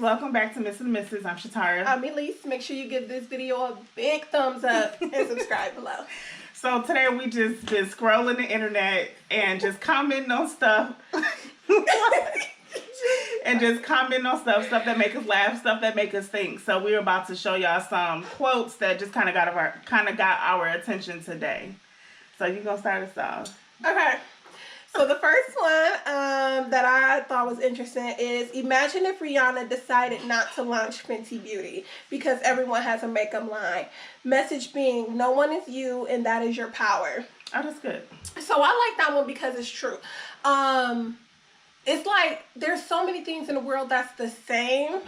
welcome back to Miss and Mrs. I'm Shatara. I'm Elise. Make sure you give this video a big thumbs up and subscribe below. So today we just been scrolling the internet and just commenting on stuff. And just commenting on stuff that make us laugh, stuff that make us think. So we're about to show y'all some quotes that just kind of got our attention today. So you gonna start us off? Okay. So the first one that I thought was interesting is, imagine if Rihanna decided not to launch Fenty Beauty because everyone has a makeup line. Message being, no one is you and that is your power. Oh, that's good. So I like that one because it's true. It's like there's so many things in the world that's the same,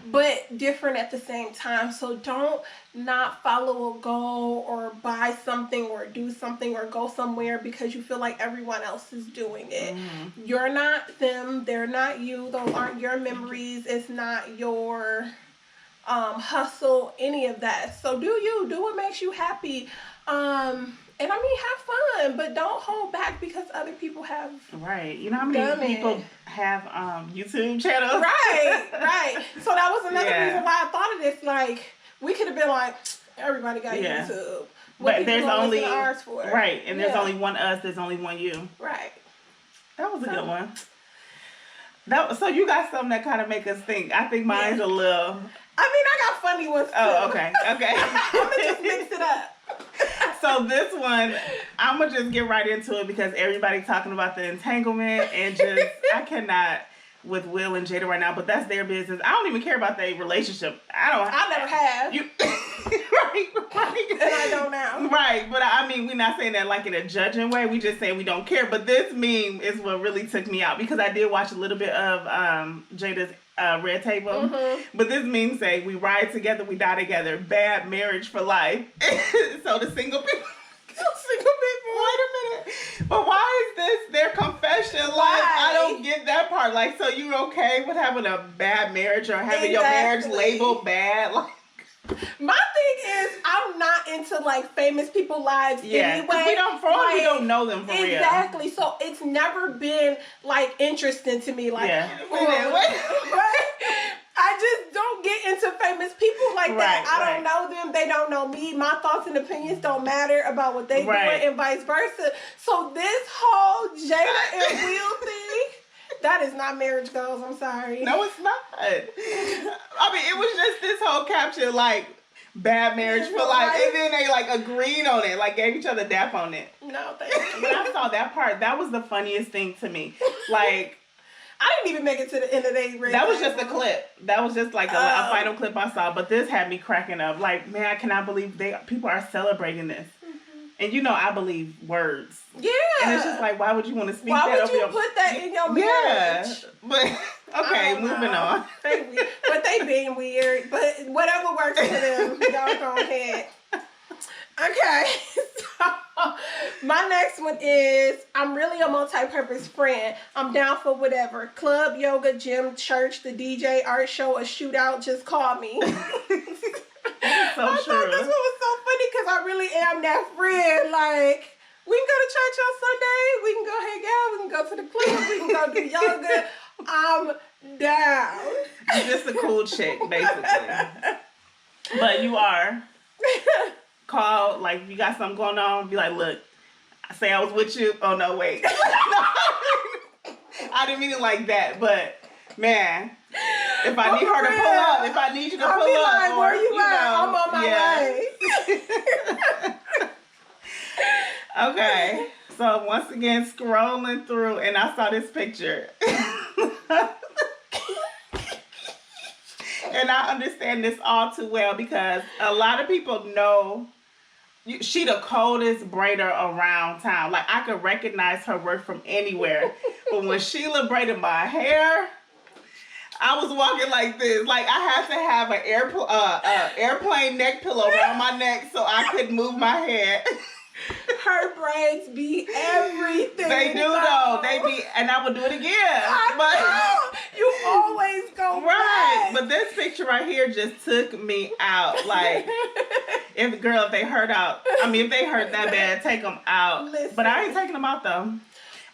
but different at the same time. So don't not follow a goal or buy something or do something or go somewhere because you feel like everyone else is doing it. You're not them. They're not you. Those aren't your memories. It's not your hustle, any of that. So do you. Do what makes you happy. And I mean, have fun, but don't hold back because other people have. Right. You know how many people have YouTube channels? Right. So that was another reason why I thought of this. Like, we could have been like, everybody got YouTube. But there's only ours for. Right, and there's only one us. There's only one you. Right. That was a good one. So you got something that kind of make us think. I think mine's a little. I mean, I got funny ones too. Oh, okay. I'm gonna just mix it up. So this one, I'm going to just get right into it because everybody's talking about the entanglement and just, I cannot with Will and Jada right now, but that's their business. I don't even care about their relationship. I never have. Right. And I don't now. Right, but I mean, we're not saying that like in a judging way. We just saying we don't care. But this meme is what really took me out because I did watch a little bit of Jada's Red Table. But this meme say, we ride together, we die together. Bad marriage for life. So the single people. Wait a minute. But why is this their confession? Like, I don't get that part. Like, so you okay with having a bad marriage or having your marriage labeled bad? Like, my thing is, I'm not into like famous people lives anyway. We don't know them for real. Exactly. So it's never been like interesting to me. Like, I just don't get into famous people like that. I don't know them. They don't know me. My thoughts and opinions don't matter about what they doing and vice versa. So this whole Jada and Will thing, that is not marriage goals. I'm sorry. No, it's not. I mean, it was just this whole caption, like, bad marriage for life. And then they, like, agreed on it. Like, gave each other dap on it. No, thank you. When I saw that part, that was the funniest thing to me. Like, I didn't even make it to the end of the day. That was just a clip. That was just like a final clip I saw. But this had me cracking up. Like, man, I cannot believe people are celebrating this. And you know, I believe words. Yeah. And it's just like, why would you want to speak that over your... Why would you put that in your marriage? But, okay, moving on. But they being weird. But whatever works for them, y'all go ahead. Okay, so my next one is, I'm really a multi-purpose friend. I'm down for whatever. Club, yoga, gym, church, the DJ, art show, a shootout, just call me. I thought this one was so funny because I really am that friend. Like, we can go to church on Sunday. We can go hang out. We can go to the club. We can go do yoga. I'm down. You're just a cool chick, basically. But you are. Call, like, if you got something going on, be like, look, I say I was with you. Oh, no, wait. I didn't mean it like that, but, man, if I need her to pull up, if I need you to pull up. Like, where you at? I'm on my way. Okay, so once again, scrolling through, and I saw this picture. And I understand this all too well because a lot of people know she the coldest braider around town. Like, I could recognize her work from anywhere. But when Sheila braided my hair, I was walking like this. Like, I had to have an airplane neck pillow around my neck so I could move my head. Her braids be everything. They do though. They be, and I would do it again. You always go right. But this picture right here just took me out. Like, if they hurt out, I mean, if they hurt that bad, take them out. Listen. But I ain't taking them out though.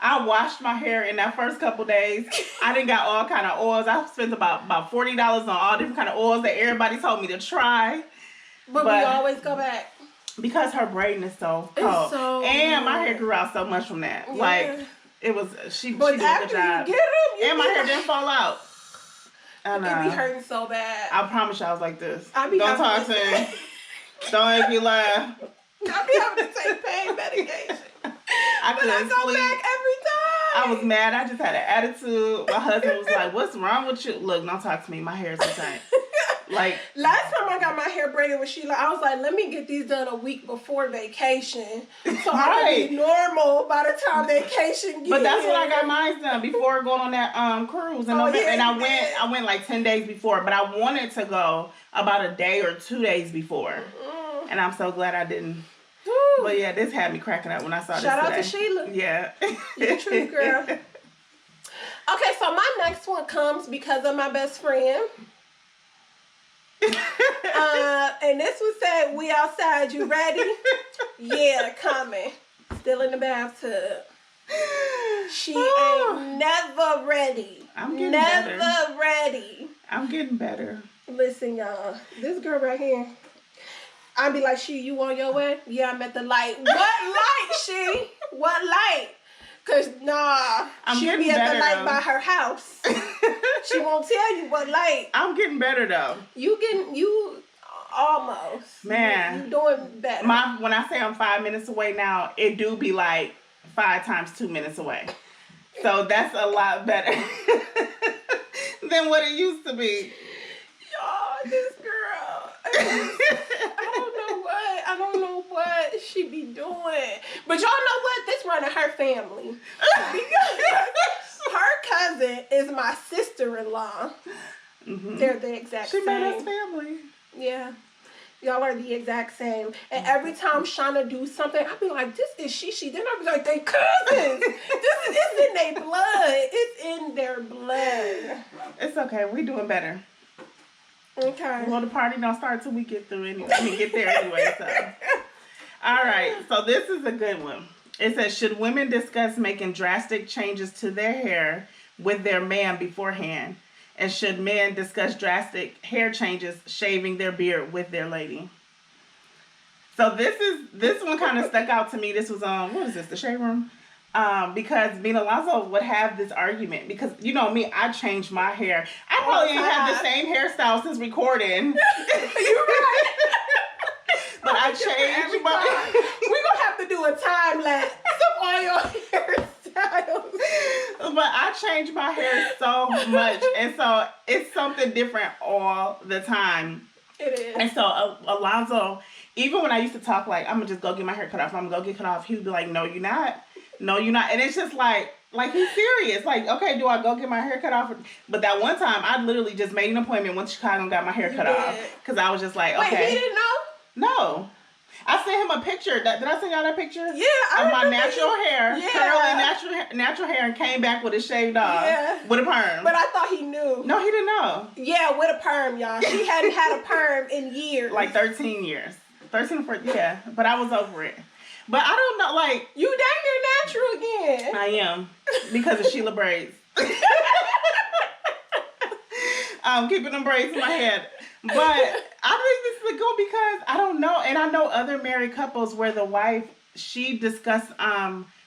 I washed my hair in that first couple days. I done got all kind of oils. I spent about $40 on all different kind of oils that everybody told me to try. But we always go back. Because her braiding is so cold. So and my hair grew out so much from that. Yeah. Like, it was, she did a good job. You get them, and my hair didn't fall out. It be hurting so bad. I promise you I was like this. Don't talk to me. Don't make me laugh. I be having to take pain medication. I couldn't go back every time. I was mad. I just had an attitude. My husband was like, "What's wrong with you?" Look, don't talk to me. My hair's so tight. Like, last time I got my hair braided with Sheila, I was like, let me get these done a week before vacation. So I can be normal by the time vacation gets. But that's when I got mine done, before going on that cruise in November. And I went like 10 days before, but I wanted to go about a day or 2 days before. Mm-hmm. And I'm so glad I didn't. Woo. But yeah, this had me cracking up when I saw this Shout out today. to Sheila. Yeah. You're true, girl. Okay, so my next one comes because of my best friend. And this was said, we outside, you ready? Yeah, coming. Still in the bathtub. She ain't never ready. I'm getting better. Never ready. I'm getting better. Listen, y'all. This girl right here. I'd be like, you on your way? Yeah, I'm at the light. What light, she? What light? Cause she'll be at the light by her house. She won't tell you what light. I'm getting better though. You almost. Man. You doing better. When I say I'm 5 minutes away now, it do be like 5 times 2 minutes away. So that's a lot better than what it used to be. Y'all, this girl. I don't know what she be doing. But y'all know what? This running her family. Because her cousin is my sister-in-law. Mm-hmm. They're the exact same. She made us family. Yeah. Y'all are the exact same. And every time Shauna do something, I be like, this is she. Then I be like, they cousins. It's in their blood. It's in their blood. It's okay. We doing better. Okay. Well, the party don't start till we get through anyway. Get there anyway. So, all right. So this is a good one. It says, should women discuss making drastic changes to their hair with their man beforehand, and should men discuss drastic hair changes, shaving their beard with their lady? So this one kind of stuck out to me. This was on the Shade Room. Because Bina Alonso would have this argument because, you know me, I changed my hair. I probably ain't had the same hairstyle since recording. You're right. But I changed my... We're going to have to do a time lapse of all your hairstyles. But I changed my hair so much. And so it's something different all the time. It is. And so Alonso, even when I used to talk like, I'm going to just go get my hair cut off, I'm going to go get cut off, he would be like, no, you're not. No, you're not. And it's just like he's serious. Like, okay, do I go get my hair cut off? But that one time, I literally just made an appointment, went to Chicago and got my hair cut off. Because I was just like, okay. Wait, he didn't know? No. I sent him a picture. Did I send y'all that picture? Yeah, of my natural hair. Yeah. Curly natural hair, and came back with it shaved off. Yeah. With a perm. But I thought he knew. No, he didn't know. Yeah, with a perm, y'all. She hadn't had a perm in years. Like 13 years. 13 or 14, yeah. But I was over it. But I don't know, like... You dang near natural again. I am. Because of Sheila braids. I'm keeping them braids in my head. But I think this is a good because I don't know. And I know other married couples where the wife, she discussed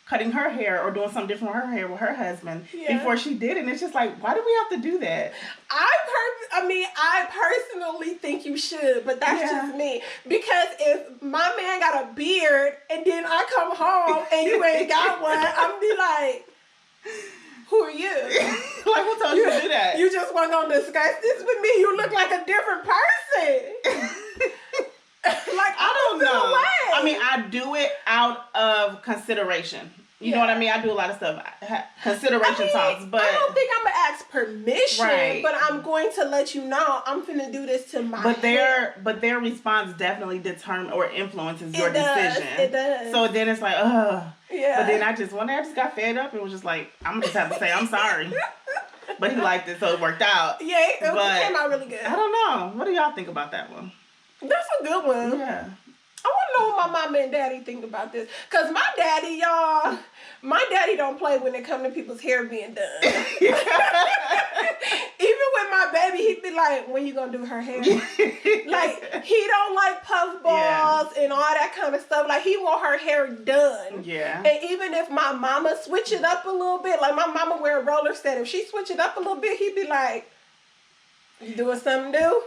cutting her hair or doing something different with her hair with her husband before she did it. And it's just like, why do we have to do that? I personally think you should, but that's just me. Because if my man got a beard and then I come home and you ain't got one, I'm be like, who are you? Like, who told you to do that? You just weren't going to discuss this with me. You look like a different person. Like, I don't know. I mean, I do it out of consideration. You know what I mean? I do a lot of stuff. Consideration talks, but... I don't think I'm going to ask permission, but I'm going to let you know I'm finna do this to my hair. But their response definitely determines or influences your decision. It does. So then it's like, ugh. Yeah. But then one day I just got fed up and was just like, I'm just have to say I'm sorry. But he liked it, so it worked out. Yeah, it came out really good. I don't know. What do y'all think about that one? That's a good one. Yeah. I want to know what my mama and daddy think about this. Because my daddy, y'all, my daddy don't play when it comes to people's hair being done. Even with my baby, he'd be like, when you gonna do her hair? Like, he don't like puff balls and all that kind of stuff. Like, he want her hair done. Yeah. And even if my mama switch it up a little bit, like my mama wear a roller set, if she switch it up a little bit, he'd be like, you doing something new?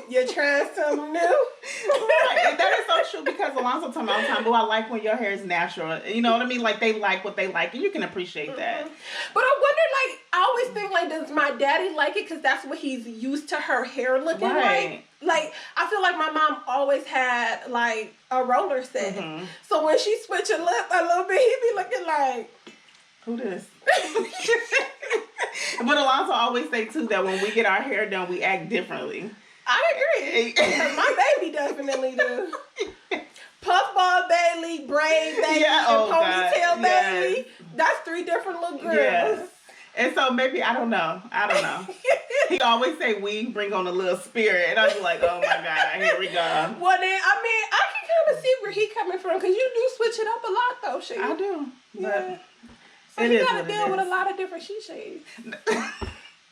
You're trying something new? Right. And that is so true because Alonzo told me all the time, I like when your hair is natural. You know what I mean? Like, they like what they like, and you can appreciate that. But I wonder, like, I always think, like, does my daddy like it because that's what he's used to her hair looking like? Like, I feel like my mom always had, like, a roller set. Mm-hmm. So when she switched it up a little bit, he'd be looking like, who this? But Alonzo always say, too, that when we get our hair done, we act differently. I agree. Because my baby definitely do. Puffball Bailey, braid Bailey, and ponytail Bailey. Yes. That's 3 different little girls. Yes. And so maybe, I don't know. He always say we bring on a little spirit. And I was like, oh my God, here we go. Well then, I mean, I can kind of see where he coming from. Because you do switch it up a lot though, She. I do. Yeah. So you got to deal with a lot of different shades.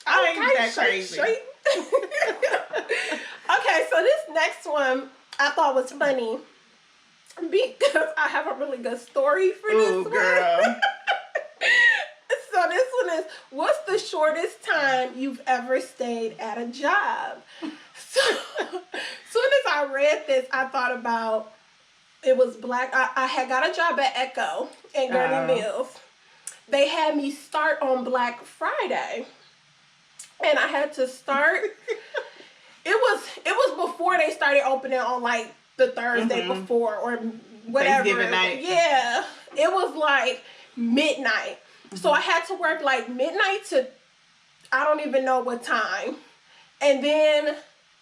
I ain't that crazy. Okay, so this next one I thought was funny because I have a really good story for this one. Girl. So this one is, what's the shortest time you've ever stayed at a job? So soon as I read this, I thought about, it was I had got a job at Echo in Gurney Mills. They had me start on Black Friday. And I had to start. It was before they started opening on like the Thursday before or whatever. Thanksgiving night. Yeah. It was like midnight. So I had to work like midnight to I don't even know what time. And then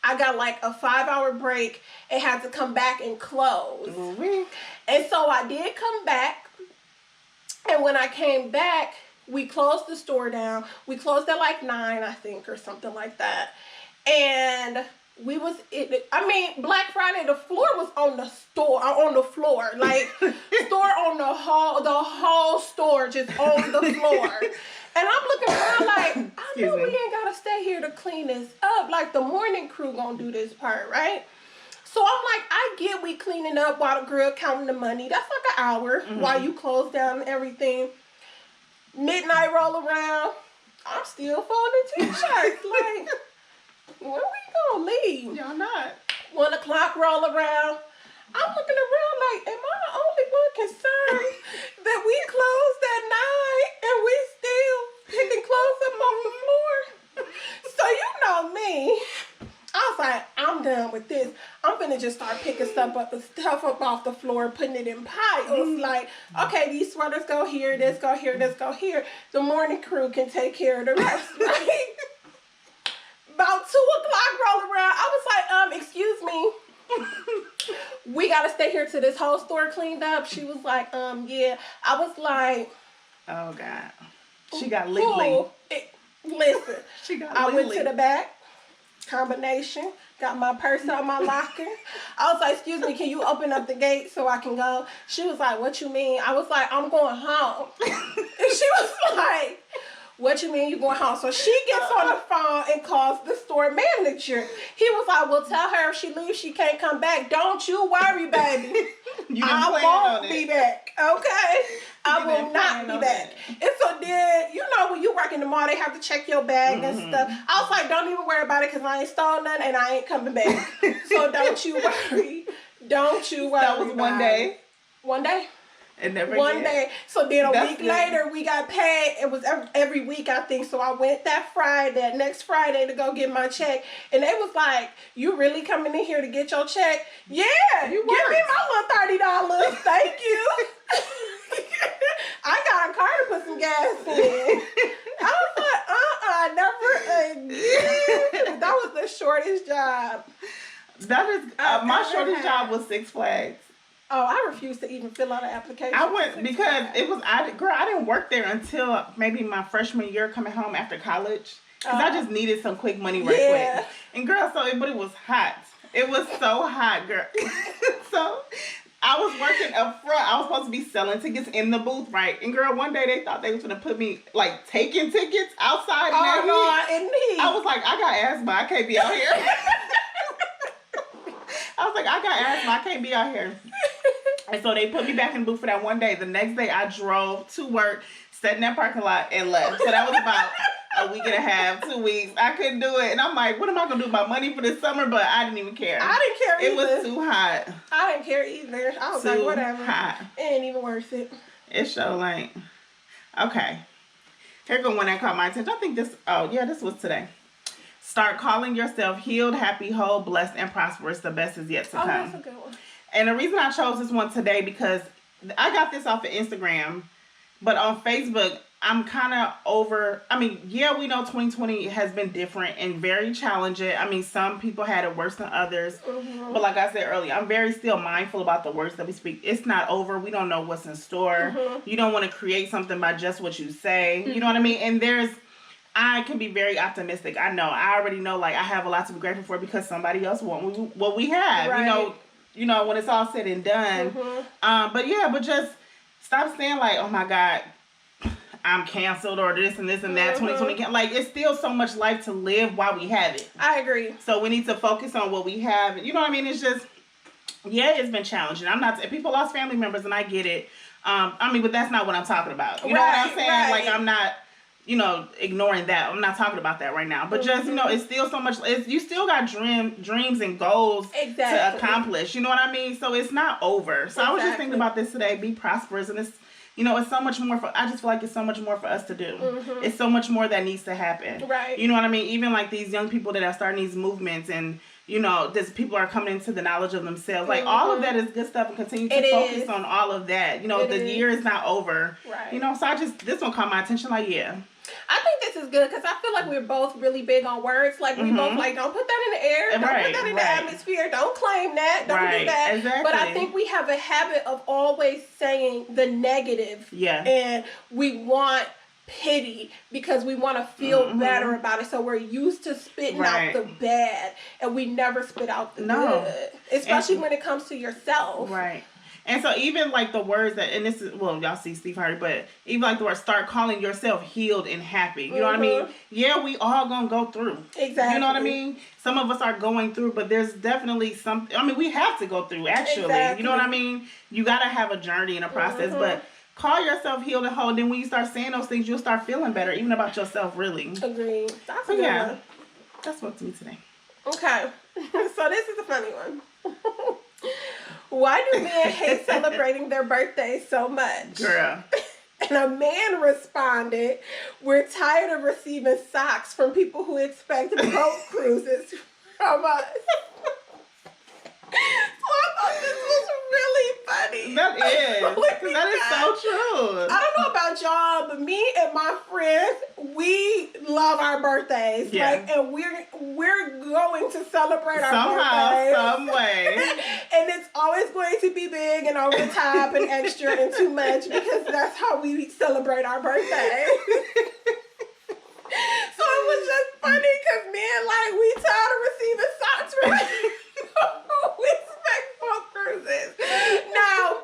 I got like a 5-hour break and had to come back and close. Mm-hmm. And so I did come back. And when I came back, we closed the store down. We closed at like 9, I think, or something like that. And Black Friday, the floor was on the floor. Like, store on the whole store just on the floor. And I'm looking around like, I know we ain't got to stay here to clean this up. Like, the morning crew gonna do this part, right? So I'm like, I get we cleaning up while the girl counting the money. That's like an hour while you close down and everything. Midnight roll around. I'm still folding t-shirts. Like, when we gonna leave? Y'all not. 1 o'clock roll around. I'm looking around like, am I the only one concerned that we closed at 9 and we still picking clothes up off the floor? So you know me. I was like, I'm done with this. I'm finna just start picking stuff up off the floor, putting it in piles. Like, okay, these sweaters go here, this go here, this go here. The morning crew can take care of the rest, right? About 2 o'clock roll around. I was like, excuse me. We gotta stay here till this whole store cleaned up. She was like, yeah. I was like, oh God. She got legally. Listen, she got I went to the back. Combination, got my purse out my locker. I was like, excuse me, can you open up the gate so I can go? She was like, what you mean? I was like, I'm going home. And she was like, what you mean you going home? So she gets on the phone and calls the store manager. He was like, well, tell her if she leaves, she can't come back. Don't you worry, baby. I won't be back, okay? I will not be back. And so then, you know, when you work in the mall, they have to check your bag and stuff. I was like, don't even worry about it because I ain't stole nothing and I ain't coming back. So don't you worry. Don't you worry. That was one day. One day. And never one day. So then a week later, we got paid. It was every week, I think. So I went that next Friday to go get my check. And they was like, you really coming in here to get your check? Yeah. Give me my little $30. Thank you. I got a car to put some gas in. I was like, never again. That was the shortest job. That is, my shortest job was Six Flags. Oh, I refused to even fill out an application. I went because I didn't work there until maybe my freshman year coming home after college. Because I just needed some quick money right quick. And girl, but it was hot. It was so hot, girl. So I was working up front. I was supposed to be selling tickets in the booth, right? And girl, one day they thought they was gonna put me like taking tickets outside in that heat. In heat. I was like, I got asthma. I can't be out here. I was like, I got asthma. I can't be out here. And so they put me back in the booth for that one day. The next day I drove to work, sat in that parking lot, and left. So that was about a week and a half, 2 weeks. I couldn't do it. And I'm like, what am I going to do about money for this summer? But I didn't even care. I didn't care either. It was too hot. I didn't care either. I was like, whatever. Hot. It ain't even worth it. It's so like, okay. Here go one that caught my attention. I think this was today. Start calling yourself healed, happy, whole, blessed, and prosperous. The best is yet to come. That's a good one. And the reason I chose this one today because I got this off of Instagram, but on Facebook, I'm kind of over. I mean, yeah, we know 2020 has been different and very challenging. I mean, some people had it worse than others. Mm-hmm. But like I said earlier, I'm very still mindful about the words that we speak. It's not over. We don't know what's in store. Mm-hmm. You don't want to create something by just what you say. Mm-hmm. You know what I mean? And I can be very optimistic. I know. I already know, like, I have a lot to be grateful for because somebody else want what we have. Right. You know, when it's all said and done. Mm-hmm. But just stop saying, like, oh, my God, I'm canceled or this and this and that, 2020. Like, it's still so much life to live while we have it. I agree. So we need to focus on what we have. You know what I mean? It's just, it's been challenging. People lost family members, and I get it. But that's not what I'm talking about. You know what I'm saying? Right. Like, I'm not, ignoring that. I'm not talking about that right now. But just, it's still so much. You still got dreams and goals to accomplish. You know what I mean? So it's not over. So I was just thinking about this today. Be prosperous. And it's, it's so much more I just feel like it's so much more for us to do. Mm-hmm. It's so much more that needs to happen. Right. You know what I mean? Even like these young people that are starting these movements and, people are coming into the knowledge of themselves. Like, all of that is good stuff and continue to focus on all of that. The year is not over. Right. So this one caught my attention. Like, yeah. I think this is good because I feel like we're both really big on words. Like, we both like, don't put that in the air. Don't put that in the atmosphere. Don't claim that. Don't do that. Exactly. But I think we have a habit of always saying the negative. Yeah. And we want pity because we want to feel better about it. So we're used to spitting out the bad and we never spit out the good. Especially when it comes to yourself. Right. And so even like the words that, and this is, well, y'all see Steve Harvey, but even like the word start calling yourself healed and happy. You know what I mean? Yeah, we all gonna go through. Exactly. You know what I mean? Some of us are going through, but there's definitely we have to go through actually. Exactly. You know what I mean? You gotta have a journey and a process, but call yourself healed and whole. Then when you start saying those things, you'll start feeling better, even about yourself, really. Agreed. That's a good one. That's what to me today. Okay. So this is a funny one. Why do men hate celebrating their birthdays so much? Girl. And a man responded, we're tired of receiving socks from people who expect boat cruises from us. So I thought this was really funny. That is. Because that is so true. I don't know about y'all, but me and my friends, we love our birthdays. Yeah. Like, and we're going to celebrate our birthdays. Somehow, some way. And it's always going to be big and over the top and extra and too much because that's how we celebrate our birthdays. So it was just funny because men, like, we tired of receiving socks from we expect boat cruises. Now,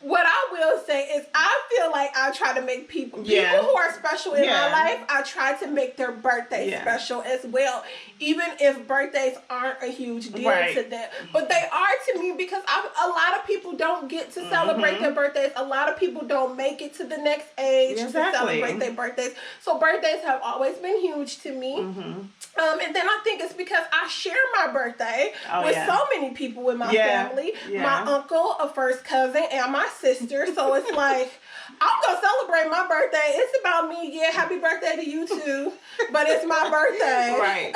what I will say is I feel like I try to make people who are special in my life, I try to make their birthday special as well. Even if birthdays aren't a huge deal to them. But they are to me because a lot of people don't get to celebrate their birthdays. A lot of people don't make it to the next age to celebrate their birthdays. So birthdays have always been huge to me. And then I think it's because I share my birthday with so many people in my family. My uncle, a first cousin, and my sister. So it's like, I'm going to celebrate my birthday. It's about me. Yeah, happy birthday to you too. But it's my birthday. Right.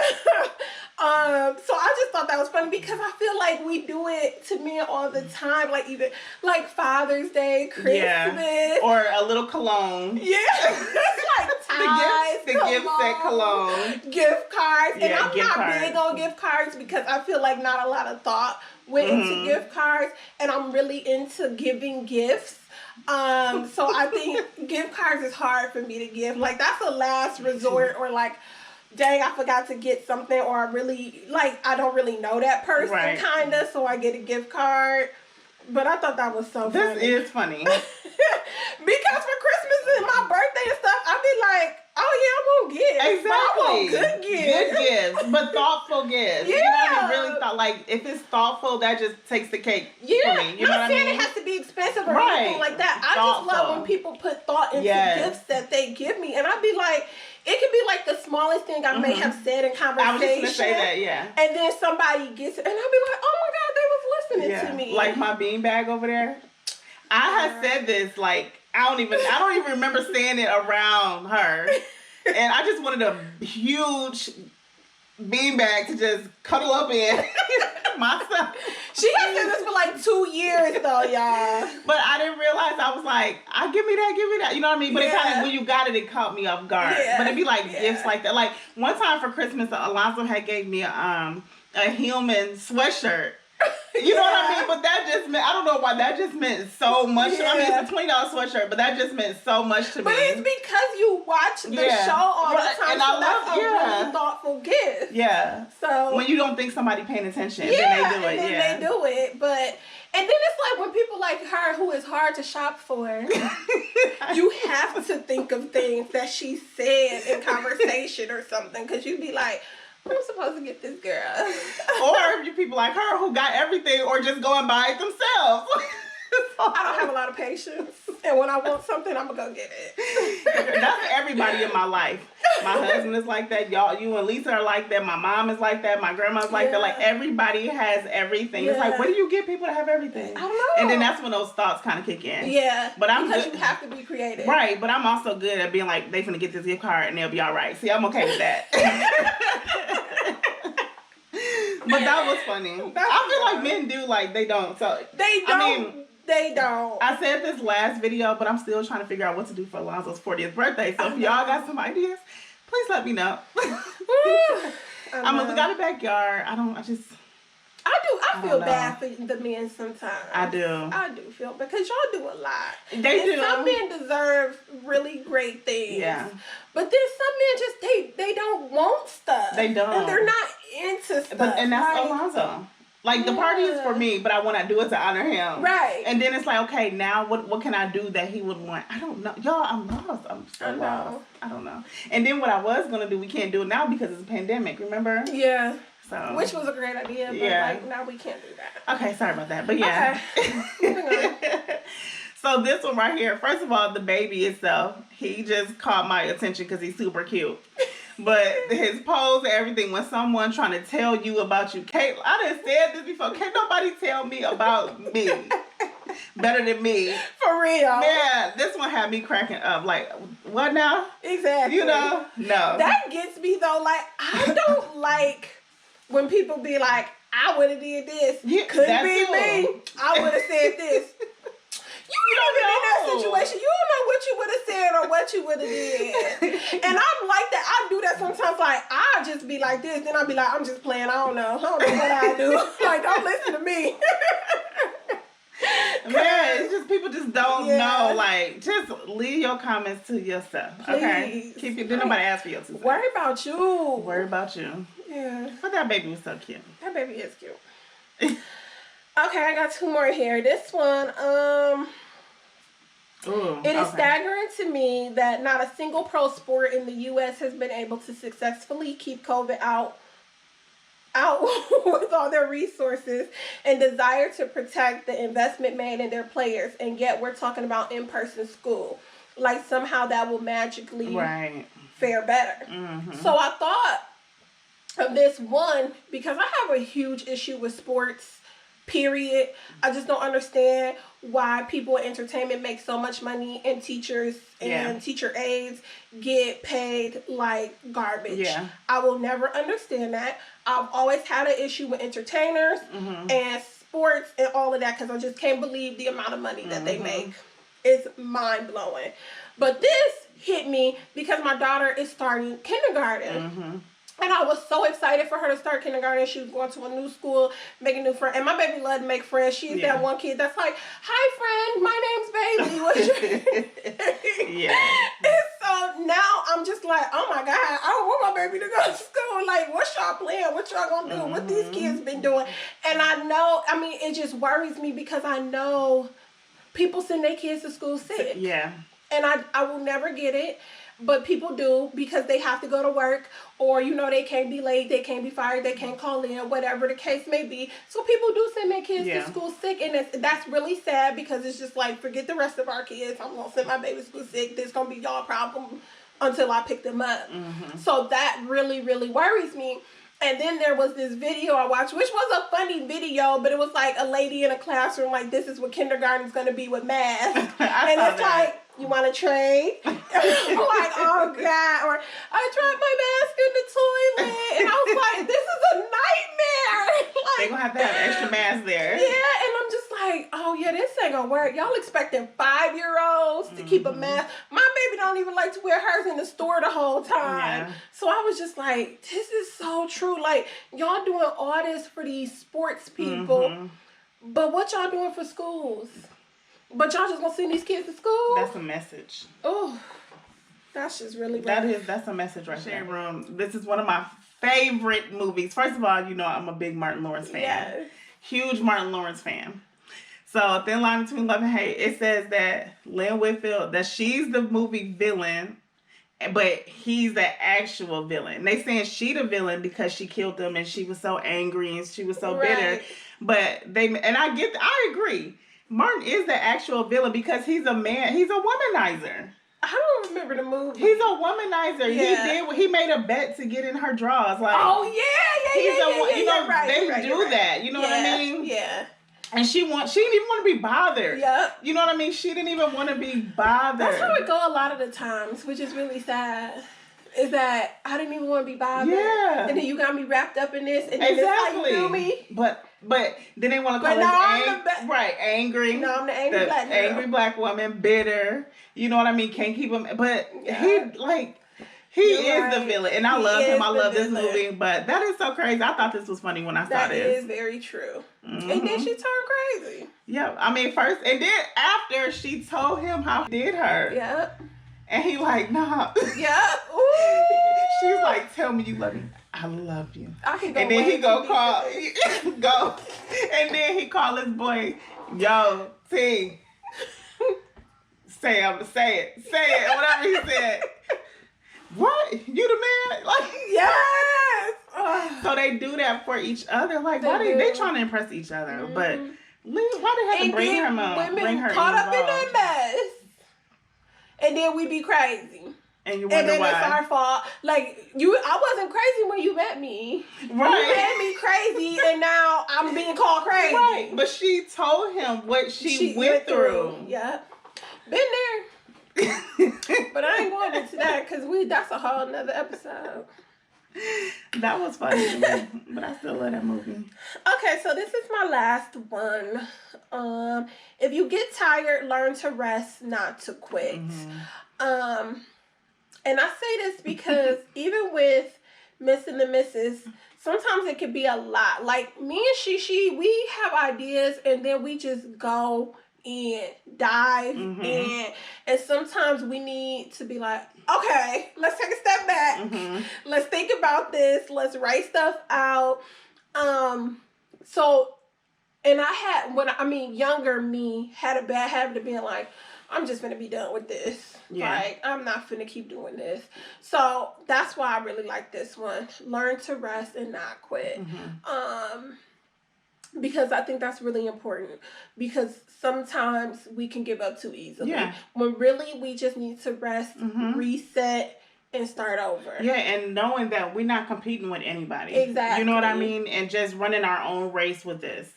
So I just thought that was funny because I feel like we do it to men all the time. Like either like Father's Day, Christmas. Or a little cologne. Yeah. It's like ties, the gift set cologne. Gift cards. And I'm not big on gift cards because I feel like not a lot of thought went into gift cards. And I'm really into giving gifts. So I think gift cards is hard for me to give. Like that's a last resort or like dang, I forgot to get something, or I really, like, I don't really know that person, Right. kind of, so I get a gift card. But I thought that was so funny. This is funny. Because for Christmas and my birthday and stuff, I'd be like, oh yeah, I'm gonna give. Exactly. But I want good gifts. Good gifts, but thoughtful gifts. Yeah. You know what I mean? Really thought, like, if it's thoughtful, that just takes the cake for me. You know what I not saying mean? it has to be expensive or Right. anything like that. I just love Thoughtful. when people put thought into Yes. gifts that they give me. And I'd be like, it could be like the smallest thing I may have said in conversation. I was just gonna say that, yeah. And then somebody gets it, and I'll be like, oh my God, they was listening to me. Like my beanbag over there. I had said this, like, I don't even remember saying it around her. And I just wanted a huge beanbag to just cuddle up in myself. She has said this for like 2 years though, y'all. But I didn't realize, I was like, give me that. You know what I mean? But it kind of, when you got it caught me off guard. Yeah. But it'd be like gifts like that. Like one time for Christmas, Alonzo had gave me a human sweatshirt. You know what I mean? But that just meant, I don't know why, that just meant so much. Yeah. I mean, it's a $20 sweatshirt, but that just meant so much to me. But it's because you watch the show all the time, And so I that's love, a really thoughtful gift. Yeah. So when you don't think somebody paying attention, then they do it. And then they do it. But, and then it's like when people like her, who is hard to shop for, you have to think of things that she said in conversation or something, because you'd be like, I'm supposed to get this girl. Or you people like her who got everything or just go and buy it themselves. I don't have a lot of patience. And when I want something, I'm going to go get it. That's everybody in my life. My husband is like that. Y'all, you and Lisa are like that. My mom is like that. My grandma's like that. Like everybody has everything. It's like, where do you get people to have everything? I don't know. And then that's when those thoughts kind of kick in. Yeah. But I'm because good. you have to be creative. Right. But I'm also good at being like, they finna get this gift card and they'll be all right. See, I'm okay with that. But that was funny. I feel like men do, like, they don't. So They don't. I mean, they don't. I said this last video, but I'm still trying to figure out what to do for Alonzo's 40th birthday. So if y'all got some ideas, please let me know. We got a backyard. I feel bad for the men sometimes. I do feel, because y'all do a lot. They do. Some men deserve really great things. Yeah. But then some men just, they don't want stuff. They don't. And they're not into stuff. And that's Alonzo. Like, the party is for me, but I want to do it to honor him. Right. And then it's like, okay, now what can I do that he would want? I don't know. Y'all, I'm lost. I'm so lost. I don't know. And then what I was going to do, we can't do it now because it's a pandemic, remember? Yeah. So. Which was a great idea, but like, now we can't do that. Okay, sorry about that. But yeah. Okay. Moving on. So this one right here, first of all, the baby itself, he just caught my attention because he's super cute. But his pose and everything, when someone trying to tell you about you, Kate, I done said this before, can't nobody tell me about me better than me. For real. Yeah, this one had me cracking up. Like, what now? Exactly. You know? No. That gets me though, like, I don't like when people be like, I would have did this. Couldn't be me. I would have said this. You don't been in that situation. You don't know what you would have said or what you would have did. And I'm like that. I do that sometimes. Like, I'll just be like this. Then I'll be like, I'm just playing. I don't know what I do. Like, don't listen to me. Man, it's just people just don't know. Like, just leave your comments to yourself. Okay? Please. Didn't nobody ask for your 2 cents. Worry about you. Worry about you. Yeah. But that baby was so cute. That baby is cute. Okay, I got 2 more here. This one, it is staggering to me that not a single pro sport in the U.S. has been able to successfully keep COVID out with all their resources and desire to protect the investment made in their players, and yet we're talking about in-person school. Like, somehow that will magically fare better. Mm-hmm. So I thought of this one because I have a huge issue with sports, period. I just don't understand why people in entertainment make so much money and teachers and teacher aides get paid like garbage. Yeah. I will never understand that. I've always had an issue with entertainers and sports and all of that because I just can't believe the amount of money that they make. It's mind-blowing. But this hit me because my daughter is starting kindergarten. And I was so excited for her to start kindergarten. She was going to a new school, making new friends. And my baby loved to make friends. She's that one kid that's like, hi, friend. My name's Bailey. What's your name? It's so now I'm just like, oh my God, I don't want my baby to go to school. Like, what y'all playing? What y'all gonna do? What these kids been doing? And I know, I mean, it just worries me because I know people send their kids to school sick. Yeah. And I will never get it. But people do because they have to go to work, or, you know, they can't be late, they can't be fired, they can't call in, whatever the case may be. So people do send their kids to school sick, and that's really sad because it's just like, forget the rest of our kids. I'm going to send my baby to school sick. This going to be y'all problem until I pick them up. So that really, really worries me. And then there was this video I watched, which was a funny video, but it was like a lady in a classroom, like, this is what kindergarten's going to be with math. And it's like, you want to trade? I'm like, oh God. Or, I dropped my mask in the toilet. And I was like, this is a nightmare. Like, they're going to have extra masks there. Yeah, and I'm just like, oh yeah, this ain't going to work. Y'all expecting 5-year-olds to keep a mask. My baby don't even like to wear hers in the store the whole time. Yeah. So I was just like, this is so true. Like, y'all doing all this for these sports people. But what y'all doing for schools? But y'all just gonna send these kids to school? That's a message. Oh, that's just really bad. That's a message right there. Room. This is one of my favorite movies. First of all, you know I'm a big Martin Lawrence fan. Yes. Huge Martin Lawrence fan. So, Thin Line Between Love and Hate, it says that Lynn Whitfield, that she's the movie villain, but he's the actual villain. They saying she the villain because she killed them and she was so angry and she was so bitter. But I agree. Martin is the actual villain because he's a man. He's a womanizer. I don't remember the movie. He's a womanizer. Yeah. He made a bet to get in her drawers. Like, oh yeah. You know, they do that. You know what I mean? Yeah. And she didn't even want to be bothered. Yep. You know what I mean? She didn't even want to be bothered. That's how it go a lot of the times, which is really sad. Is that I didn't even want to be bothered. Yeah. And then you got me wrapped up in this, and then it's how you do me. But then they want to call us angry. No, I'm the angry black girl. Angry black woman, bitter. You know what I mean? Can't keep him. But he is the villain, and I love him. I love this movie. But that is so crazy. I thought this was funny when I saw this. That is very true. And then she turned crazy. Yeah, I mean first, and then after she told him how he did her. Yep. And he like, nah. Yeah. Ooh. She's like, tell me you love me. I love you. I can go. And then he go and then he call his boy, yo, T. Say it, whatever he said. What? You the man? Like, yes. So they do that for each other. Like, they trying to impress each other. But why they have to bring her up? Bring her caught up in that mess. And then we be crazy. And you wonder why. It's our fault. Like, I wasn't crazy when you met me. Right. You made me crazy, and now I'm being called crazy. Right. But she told him what she went through. Yeah. Been there. But I ain't going into that because that's a whole nother episode. That was funny to me, but I still love that movie. Okay, so this is my last one. If you get tired, learn to rest, not to quit. And I say this because even with Miss and the Missus, sometimes it can be a lot. Like me and Shishi, we have ideas and then we just go and dive in. And sometimes we need to be like, okay, let's take a step back. Let's think about this. Let's write stuff out. Younger me had a bad habit of being like, I'm just gonna be done with this. Yeah. Like, I'm not finna keep doing this. So that's why I really like this one. Learn to rest and not quit. Because I think that's really important. Because sometimes we can give up too easily. Yeah. When really we just need to rest, reset, and start over. Yeah, and knowing that we're not competing with anybody. Exactly. You know what I mean? And just running our own race with this.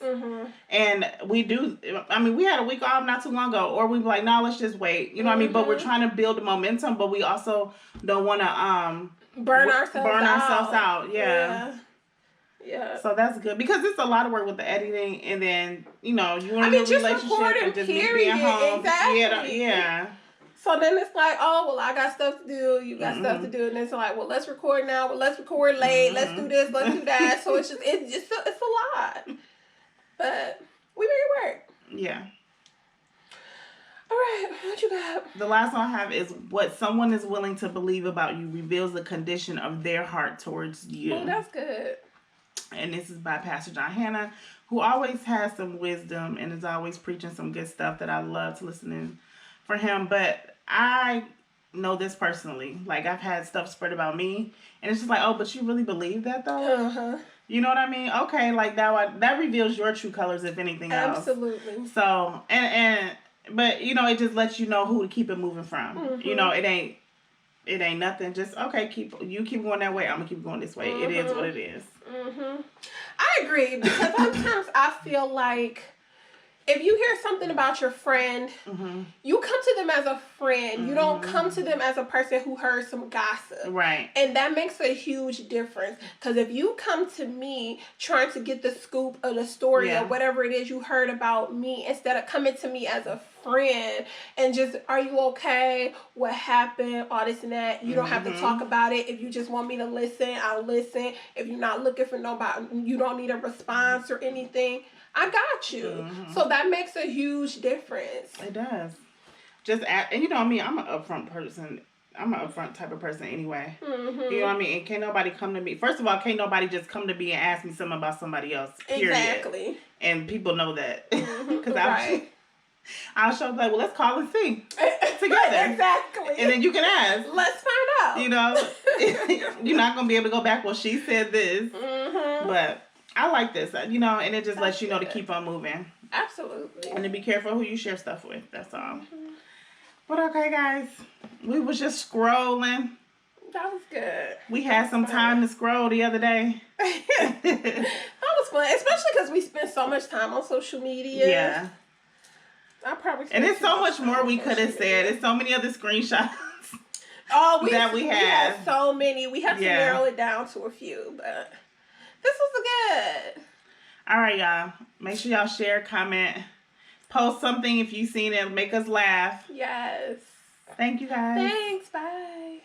And we had a week off not too long ago, or we were like, no, let's just wait. You know what I mean? But we're trying to build the momentum, but we also don't want to burn ourselves out. Yeah. So that's good because it's a lot of work with the editing, and then you want to relationship and just being home. Exactly. Yeah. So then it's like, oh, well, I got stuff to do. You got stuff to do. And it's like, well, let's record now. Well, let's record late. Let's do this. Let's do that. So it's a lot. But we make it work. Yeah. All right. What you got? The last one I have is what someone is willing to believe about you reveals the condition of their heart towards you. Oh, that's good. And this is by Pastor John Hannah, who always has some wisdom and is always preaching some good stuff that I love to listen in for him. But I know this personally. Like, I've had stuff spread about me, and it's just like, oh, but you really believe that, though? Uh-huh. You know what I mean? Okay, like, that reveals your true colors, if anything else. Absolutely. So, but, you know, it just lets you know who to keep it moving from. Mm-hmm. You know, it ain't nothing. Just, okay, keep going that way. I'm going to keep going this way. Mm-hmm. It is what it is. Mm-hmm. I agree, because sometimes I feel like if you hear something about your friend, mm-hmm. you come to them as a friend. Mm-hmm. You don't come to them as a person who heard some gossip. Right. And that makes a huge difference. Because if you come to me trying to get the scoop of the story or whatever it is you heard about me, instead of coming to me as a friend and just, are you okay? What happened? All this and that. You don't have to talk about it. If you just want me to listen, I'll listen. If you're not looking for nobody, you don't need a response or anything, I got you. Mm-hmm. So that makes a huge difference. It does. And you know me, I'm an upfront person. I'm an upfront type of person anyway. Mm-hmm. You know what I mean? And can't nobody come to me. First of all, can't nobody just come to me and ask me something about somebody else. Period. Exactly. And people know that. Because right. I'll show like, well, let's call and see together. Exactly. And then you can ask. Let's find out. You know, you're not going to be able to go back, well, she said this. Mm-hmm. But I like this, you know, and it just lets you know to keep on moving. Absolutely. And to be careful who you share stuff with. That's all. Mm-hmm. But okay, guys. We was just scrolling. That was good. We had some time to scroll the other day. That was fun. Especially because we spent so much time on social media. Yeah. I probably and there's so much more we could have said. There's so many other screenshots. Oh, we had so many. We have to narrow it down to a few, but this was good. All right, y'all. Make sure y'all share, comment, post something if you've seen it. Make us laugh. Yes. Thank you, guys. Thanks. Bye.